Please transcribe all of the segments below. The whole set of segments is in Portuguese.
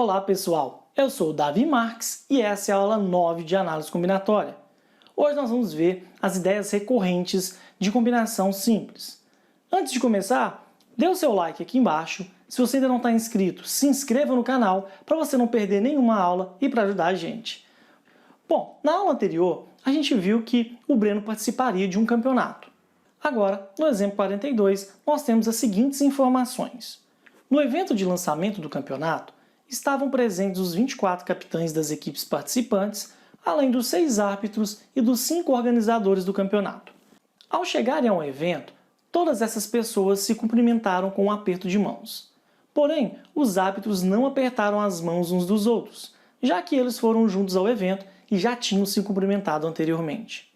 Olá pessoal, eu sou o Davi Marques e essa é a aula 9 de análise combinatória. Hoje nós vamos ver as ideias recorrentes de combinação simples. Antes de começar, dê o seu like aqui embaixo. Se você ainda não está inscrito, se inscreva no canal para você não perder nenhuma aula e para ajudar a gente. Bom, na aula anterior a gente viu que o Breno participaria de um campeonato. Agora, no exemplo 42, nós temos as seguintes informações. No evento de lançamento do campeonato, estavam presentes os 24 capitães das equipes participantes, além dos 6 árbitros e dos 5 organizadores do campeonato. Ao chegarem ao evento, todas essas pessoas se cumprimentaram com um aperto de mãos. Porém, os árbitros não apertaram as mãos uns dos outros, já que eles foram juntos ao evento e já tinham se cumprimentado anteriormente.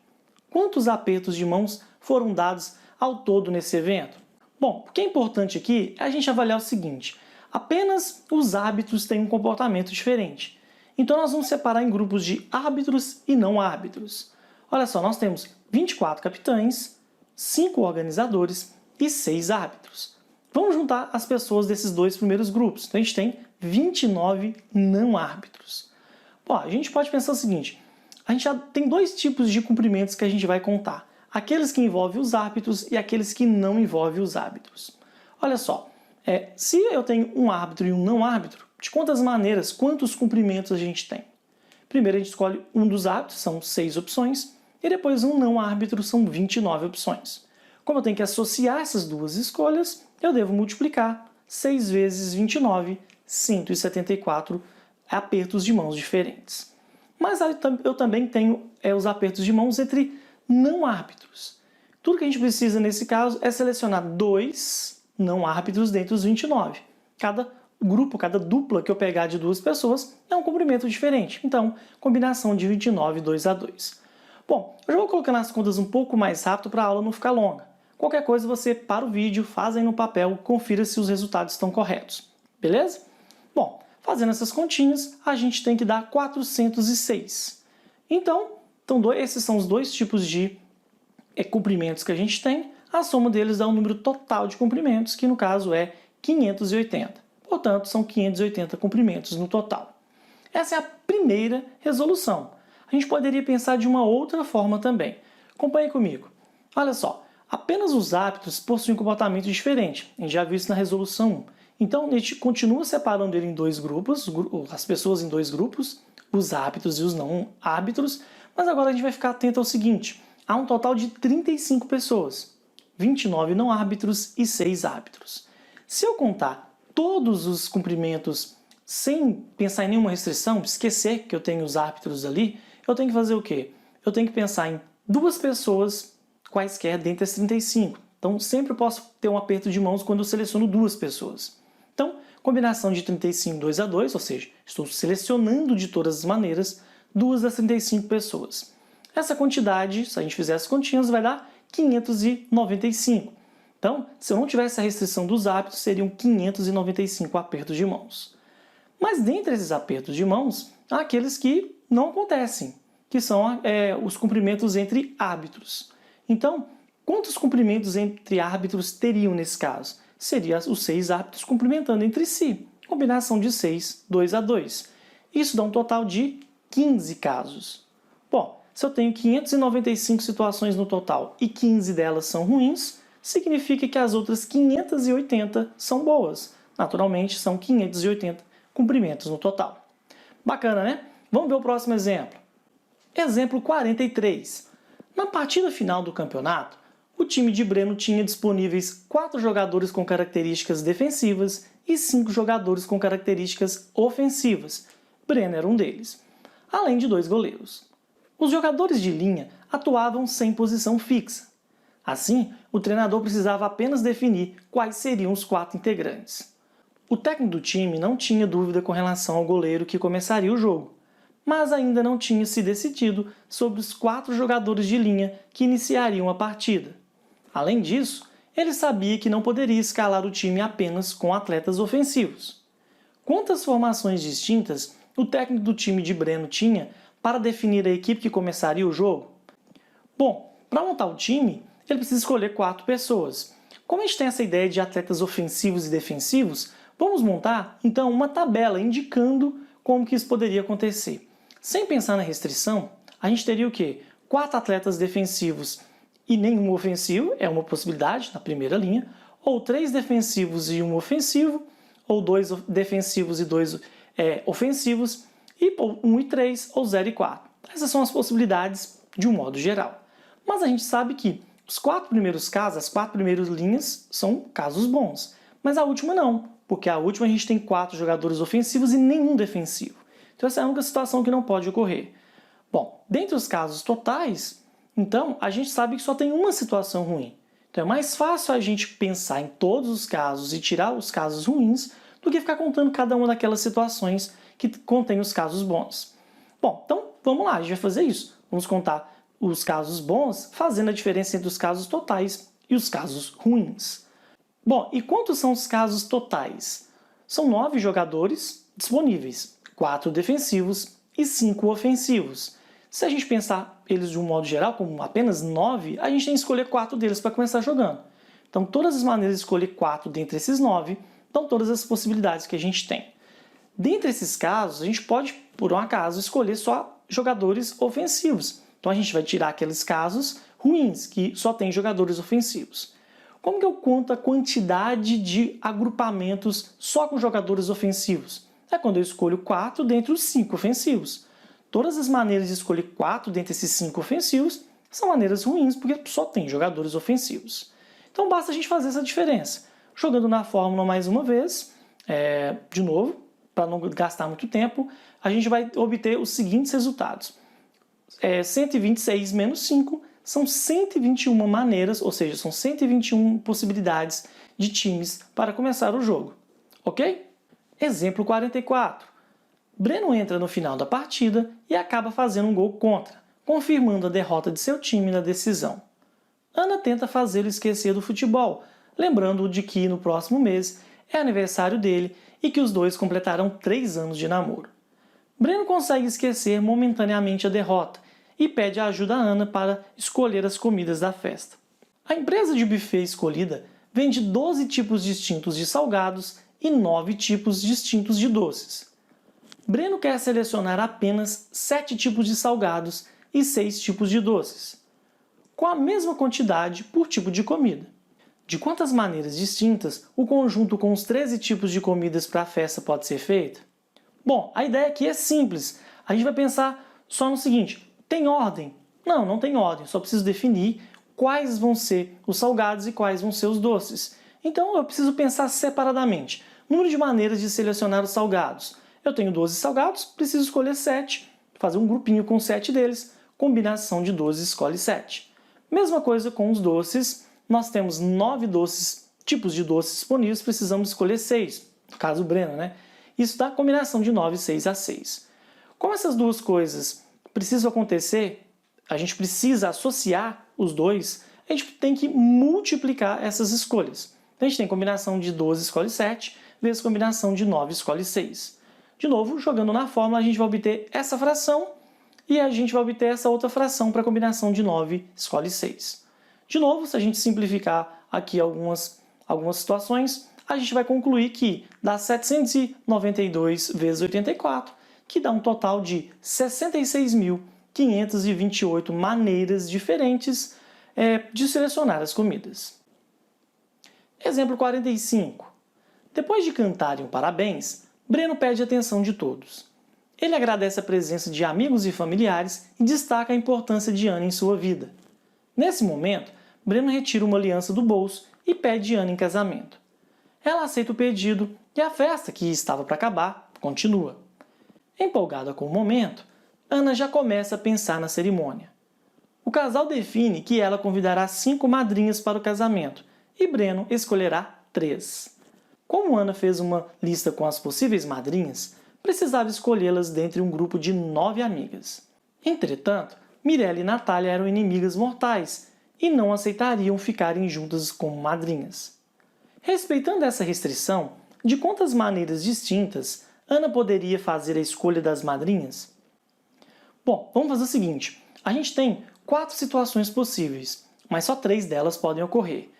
Quantos apertos de mãos foram dados ao todo nesse evento? Bom, o que é importante aqui é a gente avaliar o seguinte: apenas os árbitros têm um comportamento diferente. Então nós vamos separar em grupos de árbitros e não árbitros. Olha só, nós temos 24 capitães, 5 organizadores e 6 árbitros. Vamos juntar as pessoas desses dois primeiros grupos. Então a gente tem 29 não árbitros. Bom, a gente pode pensar o seguinte: a gente já tem dois tipos de cumprimentos que a gente vai contar. Aqueles que envolvem os árbitros e aqueles que não envolvem os árbitros. Olha só, se eu tenho um árbitro e um não árbitro, de quantas maneiras, quantos cumprimentos a gente tem? Primeiro a gente escolhe um dos árbitros, são 6 opções, e depois um não árbitro, são 29 opções. Como eu tenho que associar essas duas escolhas, eu devo multiplicar 6 vezes 29, 174 apertos de mãos diferentes. Mas eu também tenho os apertos de mãos entre não árbitros. Tudo que a gente precisa nesse caso é selecionar 2 não árbitros dentre os 29. Cada grupo, cada dupla que eu pegar de 2 pessoas é um comprimento diferente. Então, combinação de 29, 2 a 2. Bom, eu já vou colocando as contas um pouco mais rápido para a aula não ficar longa. Qualquer coisa você para o vídeo, faz aí no papel, confira se os resultados estão corretos. Beleza? Bom, fazendo essas continhas, a gente tem que dar 406. Então esses são os dois tipos de comprimentos que a gente tem. A soma deles dá um número total de comprimentos, que no caso é 580. Portanto, são 580 comprimentos no total. Essa é a primeira resolução. A gente poderia pensar de uma outra forma também. Acompanhe comigo. Olha só, apenas os árbitros possuem um comportamento diferente. A gente já viu isso na resolução 1. Então, a gente continua separando ele em dois grupos, as pessoas em dois grupos, os árbitros e os não árbitros, mas agora a gente vai ficar atento ao seguinte: há um total de 35 pessoas, 29 não árbitros e 6 árbitros. Se eu contar todos os cumprimentos sem pensar em nenhuma restrição, esquecer que eu tenho os árbitros ali, eu tenho que fazer o quê? Eu tenho que pensar em 2 pessoas quaisquer dentre as 35. Então sempre posso ter um aperto de mãos quando eu seleciono 2 pessoas. Então, combinação de 35, 2 a 2, ou seja, estou selecionando de todas as maneiras 2 das 35 pessoas. Essa quantidade, se a gente fizer as continhas, vai dar 595. Então, se eu não tivesse a restrição dos árbitros, seriam 595 apertos de mãos. Mas dentre esses apertos de mãos, há aqueles que não acontecem, que são os cumprimentos entre árbitros. Então, quantos cumprimentos entre árbitros teriam nesse caso? Seria os 6 árbitros cumprimentando entre si. Combinação de 6, 2 a 2. Isso dá um total de 15 casos. Bom, se eu tenho 595 situações no total e 15 delas são ruins, significa que as outras 580 são boas. Naturalmente, são 580 cumprimentos no total. Bacana, né? Vamos ver o próximo exemplo. Exemplo 43. Na partida final do campeonato, o time de Breno tinha disponíveis 4 jogadores com características defensivas e 5 jogadores com características ofensivas. Breno era um deles, além de 2 goleiros. Os jogadores de linha atuavam sem posição fixa. Assim, o treinador precisava apenas definir quais seriam os 4 integrantes. O técnico do time não tinha dúvida com relação ao goleiro que começaria o jogo, mas ainda não tinha se decidido sobre os 4 jogadores de linha que iniciariam a partida. Além disso, ele sabia que não poderia escalar o time apenas com atletas ofensivos. Quantas formações distintas o técnico do time de Breno tinha para definir a equipe que começaria o jogo? Bom, para montar o time, ele precisa escolher 4 pessoas. Como a gente tem essa ideia de atletas ofensivos e defensivos, Vamos montar, então, uma tabela indicando como que isso poderia acontecer. Sem pensar na restrição, a gente teria o quê? 4 atletas defensivos e nenhum ofensivo, é uma possibilidade na primeira linha, ou 3 defensivos e 1 ofensivo, ou 2 defensivos e 2 ofensivos, e 1 e 3, ou 0 e 4. Essas são as possibilidades de um modo geral. Mas a gente sabe que os 4 primeiros casos, as 4 primeiras linhas, são casos bons. Mas a última não, porque a última a gente tem 4 jogadores ofensivos e nenhum defensivo. Então essa é a única situação que não pode ocorrer. Bom, dentre os casos totais, então a gente sabe que só tem uma situação ruim. Então é mais fácil a gente pensar em todos os casos e tirar os casos ruins do que ficar contando cada uma daquelas situações que contém os casos bons. Bom, então vamos lá, a gente vai fazer isso. Vamos contar os casos bons, fazendo a diferença entre os casos totais e os casos ruins. Bom, e quantos são os casos totais? São 9 jogadores disponíveis, 4 defensivos e 5 ofensivos. Se a gente pensar eles de um modo geral como apenas 9, a gente tem que escolher 4 deles para começar jogando. Então, todas as maneiras de escolher 4 dentre esses 9 dão todas as possibilidades que a gente tem. Dentre esses casos, a gente pode, por um acaso, escolher só jogadores ofensivos. Então a gente vai tirar aqueles casos ruins, que só tem jogadores ofensivos. Como que eu conto a quantidade de agrupamentos só com jogadores ofensivos? É quando eu escolho 4 dentre os 5 ofensivos. Todas as maneiras de escolher 4 dentre esses 5 ofensivos são maneiras ruins, porque só tem jogadores ofensivos. Então basta a gente fazer essa diferença. Jogando na fórmula mais uma vez, de novo, para não gastar muito tempo, a gente vai obter os seguintes resultados. 126 menos 5 são 121 maneiras, ou seja, são 121 possibilidades de times para começar o jogo. Ok? Exemplo 44. Breno entra no final da partida e acaba fazendo um gol contra, confirmando a derrota de seu time na decisão. Ana tenta fazê-lo esquecer do futebol, lembrando-o de que no próximo mês é aniversário dele e que os dois completarão 3 anos de namoro. Breno consegue esquecer momentaneamente a derrota e pede ajuda a Ana para escolher as comidas da festa. A empresa de buffet escolhida vende 12 tipos distintos de salgados e 9 tipos distintos de doces. Breno quer selecionar apenas 7 tipos de salgados e 6 tipos de doces, com a mesma quantidade por tipo de comida. De quantas maneiras distintas o conjunto com os 13 tipos de comidas para a festa pode ser feito? Bom, a ideia aqui é simples. A gente vai pensar só no seguinte: tem ordem? Não, não tem ordem. Só preciso definir quais vão ser os salgados e quais vão ser os doces. Então eu preciso pensar separadamente. Número de maneiras de selecionar os salgados. Eu tenho 12 salgados, preciso escolher 7. Fazer um grupinho com 7 deles. Combinação de 12 escolhe 7. Mesma coisa com os doces. Nós temos 9 tipos de doces disponíveis, precisamos escolher 6. No caso do Breno, né? Isso dá a combinação de 9, 6 a 6. Como essas duas coisas precisam acontecer, a gente precisa associar os dois, a gente tem que multiplicar essas escolhas. Então a gente tem combinação de 12 escolhe 7, vezes combinação de 9 escolhe 6. De novo, jogando na fórmula, a gente vai obter essa fração e a gente vai obter essa outra fração para a combinação de 9 escolhe 6. De novo, se a gente simplificar aqui algumas situações, a gente vai concluir que dá 792 vezes 84, que dá um total de 66.528 maneiras diferentes de selecionar as comidas. Exemplo 45. Depois de cantarem um parabéns, Breno pede a atenção de todos. Ele agradece a presença de amigos e familiares e destaca a importância de Ana em sua vida. Nesse momento, Breno retira uma aliança do bolso e pede Ana em casamento. Ela aceita o pedido e a festa, que estava para acabar, continua. Empolgada com o momento, Ana já começa a pensar na cerimônia. O casal define que ela convidará 5 madrinhas para o casamento e Breno escolherá 3. Como Ana fez uma lista com as possíveis madrinhas, precisava escolhê-las dentre um grupo de 9 amigas. Entretanto, Mirella e Natália eram inimigas mortais e não aceitariam ficarem juntas como madrinhas. Respeitando essa restrição, de quantas maneiras distintas Ana poderia fazer a escolha das madrinhas? Bom, vamos fazer o seguinte. A gente tem 4 situações possíveis, mas só 3 delas podem ocorrer.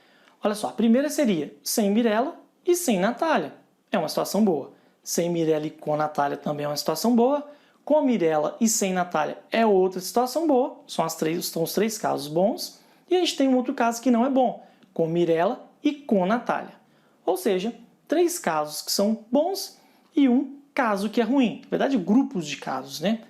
Olha só, a primeira seria sem Mirella e sem Natália. é uma situação boa. Sem Mirella e com Natália também é uma situação boa. Com Mirella e sem Natália é outra situação boa. São os três casos bons. E a gente tem um outro caso que não é bom, com Mirella e com Natália. Ou seja, 3 casos que são bons e um caso que é ruim. Na verdade, grupos de casos, né?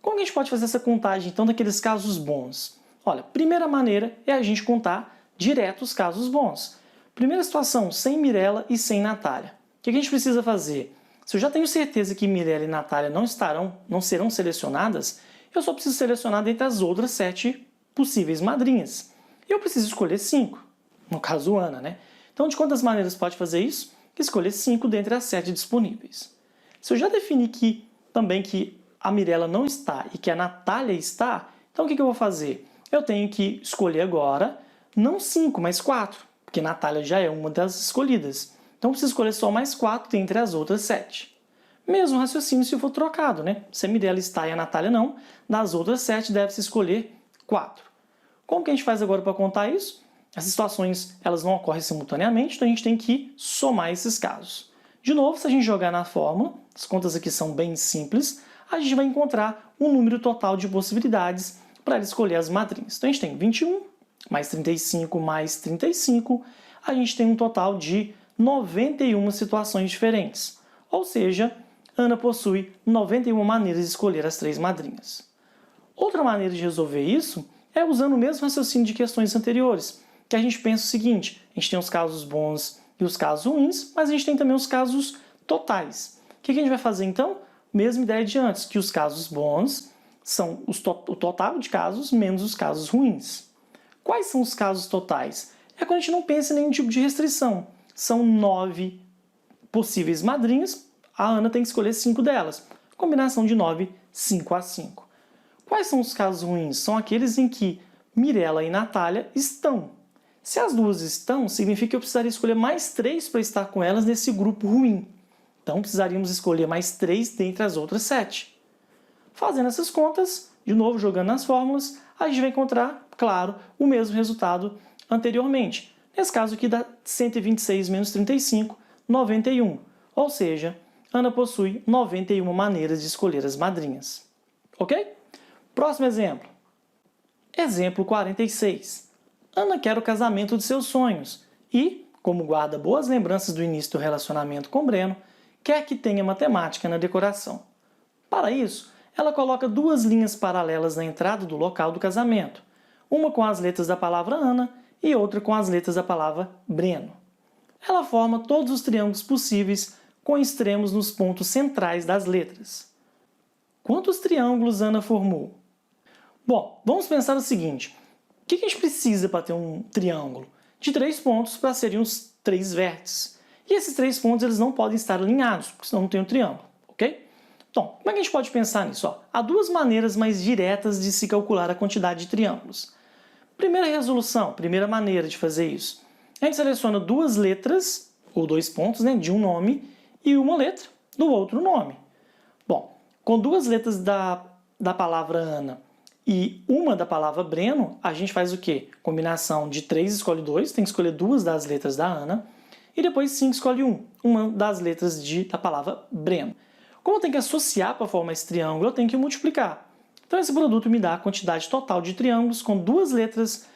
Como que a gente pode fazer essa contagem, então, daqueles casos bons? Olha, primeira maneira é a gente contar direto os casos bons. Primeira situação, sem Mirella e sem Natália. O que a gente precisa fazer? Se eu já tenho certeza que Mirella e Natália não serão selecionadas, eu só preciso selecionar dentre as outras 7 possíveis madrinhas. E eu preciso escolher 5, no caso Ana, né? Então, de quantas maneiras pode fazer isso? Escolher 5 dentre as 7 disponíveis. Se eu já defini também que a Mirella não está e que a Natália está, então o que eu vou fazer? Eu tenho que escolher agora, não 5, mas 4, porque Natália já é uma das escolhidas. Então eu preciso escolher só mais 4 dentre as outras 7. Mesmo raciocínio se for trocado, né? Se a Mirella está e a Natália não, das outras 7 deve-se escolher 4. Como que a gente faz agora para contar isso? As situações elas não ocorrem simultaneamente, então a gente tem que somar esses casos. De novo, se a gente jogar na fórmula, as contas aqui são bem simples, a gente vai encontrar um número total de possibilidades para ela escolher as madrinhas. Então a gente tem 21 mais 35 mais 35, a gente tem um total de 91 situações diferentes. Ou seja, Ana possui 91 maneiras de escolher as 3 madrinhas. Outra maneira de resolver isso é usando o mesmo raciocínio de questões anteriores, que a gente pensa o seguinte: a gente tem os casos bons e os casos ruins, mas a gente tem também os casos totais. O que a gente vai fazer então? Mesma ideia de antes, que os casos bons são o total de casos menos os casos ruins. Quais são os casos totais? É quando a gente não pensa em nenhum tipo de restrição. São 9 possíveis madrinhas, a Ana tem que escolher 5 delas. Combinação de 9, 5 a 5. Quais são os casos ruins? São aqueles em que Mirella e Natália estão. Se as duas estão, significa que eu precisaria escolher mais 3 para estar com elas nesse grupo ruim. Então, precisaríamos escolher mais 3 dentre as outras 7. Fazendo essas contas, de novo jogando nas fórmulas, a gente vai encontrar, claro, o mesmo resultado anteriormente. Nesse caso aqui dá 126 menos 35, 91. Ou seja, Ana possui 91 maneiras de escolher as madrinhas. Ok? Próximo exemplo. Exemplo 46. Ana quer o casamento de seus sonhos e, como guarda boas lembranças do início do relacionamento com Breno, quer que tenha matemática na decoração. Para isso, ela coloca 2 linhas paralelas na entrada do local do casamento, uma com as letras da palavra Ana e outra com as letras da palavra Breno. Ela forma todos os triângulos possíveis com extremos nos pontos centrais das letras. Quantos triângulos Ana formou? Bom, vamos pensar o seguinte: o que a gente precisa para ter um triângulo? De 3 pontos para serem os 3 vértices. E esses 3 pontos eles não podem estar alinhados, porque senão não tem um triângulo, ok? Então, como é que a gente pode pensar nisso? Há 2 maneiras mais diretas de se calcular a quantidade de triângulos. Primeira resolução, primeira maneira de fazer isso. A gente seleciona 2 letras, ou 2 pontos, né, de um nome, e uma letra do outro nome. Bom, com 2 letras da palavra Ana e uma da palavra Breno, a gente faz o quê? Combinação de 3 escolhe 2, tem que escolher 2 das letras da Ana, e depois 5 escolhe 1, uma das letras da palavra Breno. Como eu tenho que associar para formar esse triângulo, eu tenho que multiplicar. Então esse produto me dá a quantidade total de triângulos com 2 letras,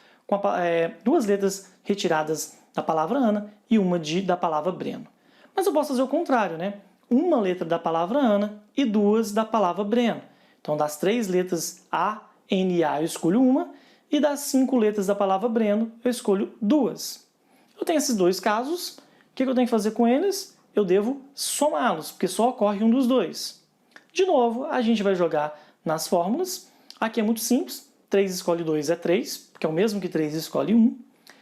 retiradas da palavra Ana e uma da palavra Breno. Mas eu posso fazer o contrário, né? Uma letra da palavra Ana e 2 da palavra Breno. Então das 3 letras A, N e A eu escolho uma, e das 5 letras da palavra Breno eu escolho 2. Eu tenho esses 2 casos, o que eu tenho que fazer com eles? Eu devo somá-los, porque só ocorre um dos 2. De novo, a gente vai jogar nas fórmulas. Aqui é muito simples, 3 escolhe 2 é 3, porque é o mesmo que 3 escolhe 1.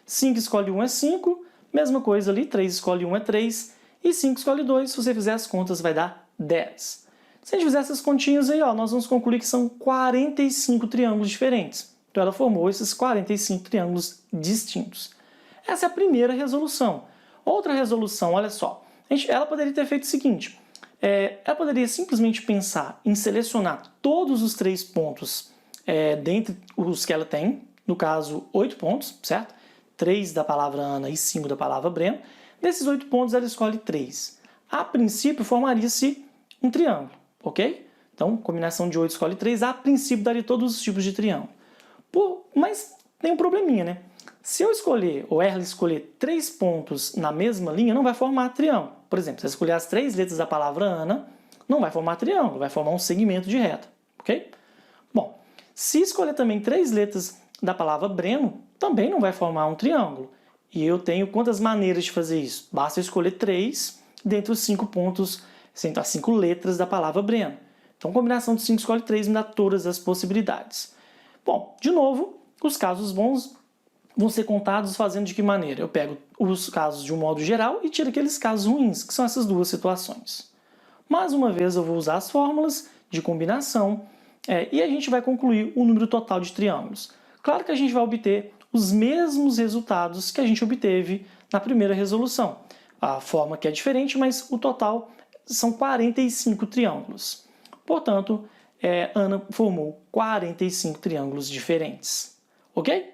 5 escolhe 1 é 5, mesma coisa ali, 3 escolhe 1 é 3, e 5 escolhe 2, se você fizer as contas vai dar 10. Se a gente fizer essas continhas aí, nós vamos concluir que são 45 triângulos diferentes. Então ela formou esses 45 triângulos distintos. Essa é a primeira resolução. Outra resolução, olha só, ela poderia ter feito o seguinte: ela poderia simplesmente pensar em selecionar todos os 3 pontos dentre os que ela tem, no caso 8 pontos, certo? 3 da palavra Ana e 5 da palavra Breno. Desses 8 pontos ela escolhe 3. a princípio formaria-se um triângulo, ok? Então, combinação de 8 escolhe 3, a princípio daria todos os tipos de triângulo. Mas tem um probleminha, né? Se eu escolher, ou ela escolher 3 pontos na mesma linha, não vai formar triângulo. Por exemplo, se eu escolher as 3 letras da palavra Ana, não vai formar triângulo, vai formar um segmento de reta, ok? Bom, se escolher também 3 letras da palavra Breno, também não vai formar um triângulo. E eu tenho quantas maneiras de fazer isso? Basta eu escolher 3 dentre os 5 pontos, sendo as 5 letras da palavra Breno. Então, combinação de 5 escolhe 3 me dá todas as possibilidades. Bom, de novo, os casos bons vão ser contados fazendo de que maneira? Eu pego os casos de um modo geral e tiro aqueles casos ruins, que são essas duas situações. Mais uma vez eu vou usar as fórmulas de combinação e a gente vai concluir o número total de triângulos. Claro que a gente vai obter os mesmos resultados que a gente obteve na primeira resolução. A forma que é diferente, mas o total são 45 triângulos. Portanto, Ana formou 45 triângulos diferentes. Ok?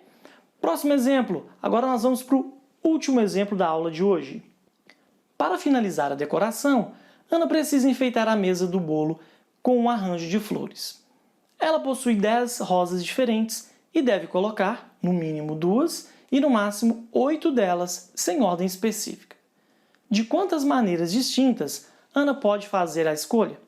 Próximo exemplo. Agora nós vamos para o último exemplo da aula de hoje. Para finalizar a decoração, Ana precisa enfeitar a mesa do bolo com um arranjo de flores. Ela possui 10 rosas diferentes e deve colocar, no mínimo 2 e no máximo 8 delas sem ordem específica. De quantas maneiras distintas Ana pode fazer a escolha?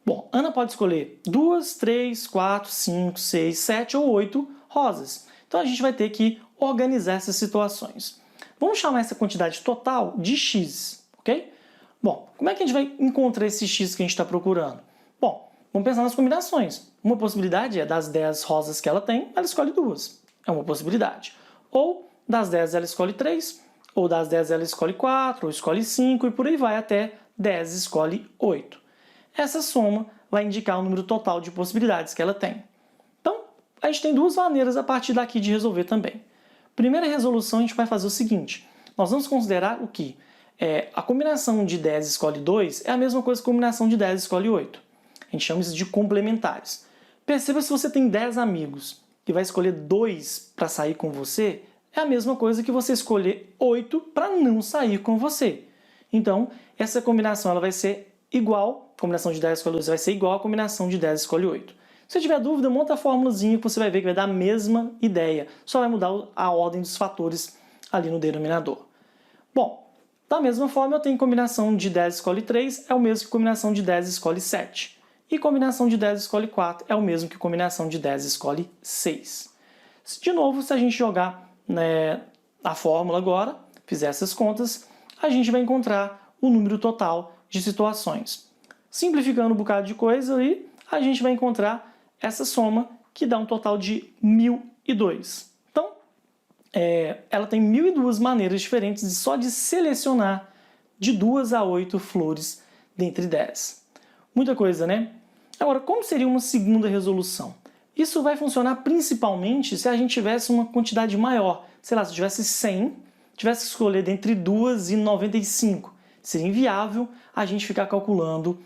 Bom, Ana pode escolher 2, 3, 4, 5, 6, 7 ou 8 rosas. Então a gente vai ter que organizar essas situações. Vamos chamar essa quantidade total de x, ok? Bom, como é que a gente vai encontrar esse x que a gente está procurando? Bom, vamos pensar nas combinações. Uma possibilidade é das 10 rosas que ela tem, ela escolhe 2. É uma possibilidade. Ou das 10 ela escolhe 3, ou das 10 ela escolhe 4, ou escolhe 5 e por aí vai até 10 escolhe 8. Essa soma vai indicar o número total de possibilidades que ela tem. Então, a gente tem duas maneiras a partir daqui de resolver também. Primeira resolução, a gente vai fazer o seguinte. Nós vamos considerar o que? A combinação de 10 escolhe 2 é a mesma coisa que a combinação de 10 escolhe 8. A gente chama isso de complementares. Perceba se você tem 10 amigos e vai escolher 2 para sair com você, é a mesma coisa que você escolher 8 para não sair com você. Então, essa combinação ela vai ser igual, a combinação de 10 escolhe 2 vai ser igual à combinação de 10 escolhe 8. Se você tiver dúvida, monta a formulazinha que você vai ver que vai dar a mesma ideia, só vai mudar a ordem dos fatores ali no denominador. Bom, da mesma forma eu tenho combinação de 10 escolhe 3 é o mesmo que combinação de 10 escolhe 7. E combinação de 10 escolhe 4 é o mesmo que combinação de 10 escolhe 6. De novo, se a gente jogar a fórmula agora, fizer essas contas, a gente vai encontrar o número total de situações. Simplificando um bocado de coisa aí, a gente vai encontrar essa soma que dá um total de 1002. Então, ela tem 1002 maneiras diferentes só de selecionar de 2 a 8 flores dentre 10. Muita coisa, né? Agora, como seria uma segunda resolução? Isso vai funcionar principalmente se a gente tivesse uma quantidade maior. Sei lá, se tivesse 100, tivesse que escolher dentre 2 e 95. Seria inviável a gente ficar calculando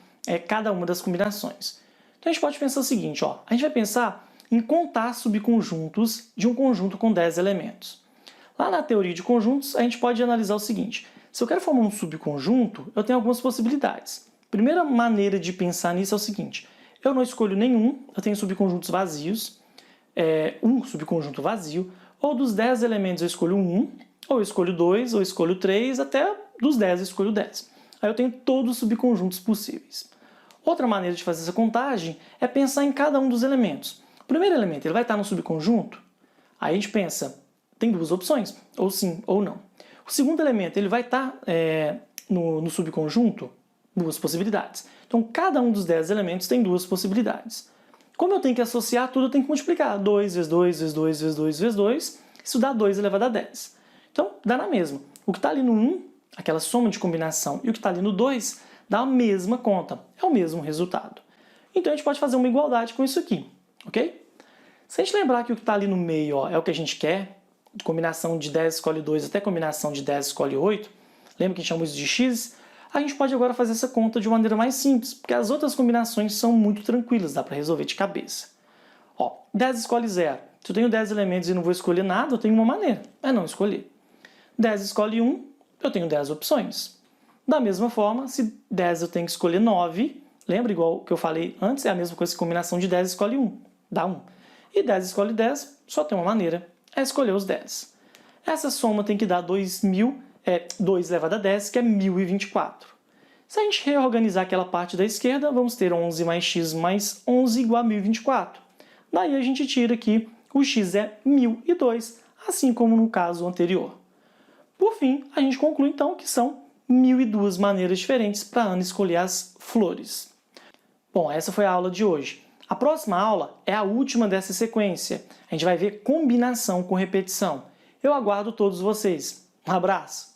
cada uma das combinações. Então a gente pode pensar o seguinte, a gente vai pensar em contar subconjuntos de um conjunto com 10 elementos. Lá na teoria de conjuntos, a gente pode analisar o seguinte, se eu quero formar um subconjunto, eu tenho algumas possibilidades. Primeira maneira de pensar nisso é o seguinte, eu não escolho nenhum, eu tenho subconjuntos vazios, um subconjunto vazio, ou dos 10 elementos eu escolho 1, ou eu escolho 2, ou eu escolho 3, até dos 10 eu escolho 10. Aí eu tenho todos os subconjuntos possíveis. Outra maneira de fazer essa contagem é pensar em cada um dos elementos. O primeiro elemento ele vai estar no subconjunto? Aí a gente pensa, tem duas opções, ou sim ou não. O segundo elemento ele vai estar no subconjunto? Duas possibilidades. Então, cada um dos 10 elementos tem duas possibilidades. Como eu tenho que associar tudo, eu tenho que multiplicar. 2 vezes 2 vezes 2 vezes 2 vezes 2. Isso dá 2 elevado a 10. Então, dá na mesma. O que está ali no 1, aquela soma de combinação, e o que está ali no 2, dá a mesma conta. É o mesmo resultado. Então, a gente pode fazer uma igualdade com isso aqui. Ok? Se a gente lembrar que o que está ali no meio é o que a gente quer, de combinação de 10 escolhe 2 até combinação de 10 escolhe 8, lembra que a gente chama isso de x? A gente pode agora fazer essa conta de uma maneira mais simples, porque as outras combinações são muito tranquilas, dá para resolver de cabeça. 10 escolhe 0. Se eu tenho 10 elementos e não vou escolher nada, eu tenho uma maneira, é não escolher. 10 escolhe 1, eu tenho 10 opções. Da mesma forma, se 10 eu tenho que escolher 9, lembra igual que eu falei antes, é a mesma coisa que combinação de 10 escolhe 1, dá 1. E 10 escolhe 10, só tem uma maneira, é escolher os 10. Essa soma tem que dar 2 elevado a 10, que é 1024. Se a gente reorganizar aquela parte da esquerda, vamos ter 11 mais x mais 11 igual a 1024. Daí a gente tira aqui, o x é 1002, assim como no caso anterior. Por fim, a gente conclui então que são 1002 maneiras diferentes para a Ana escolher as flores. Bom, essa foi a aula de hoje. A próxima aula é a última dessa sequência. A gente vai ver combinação com repetição. Eu aguardo todos vocês. Um abraço!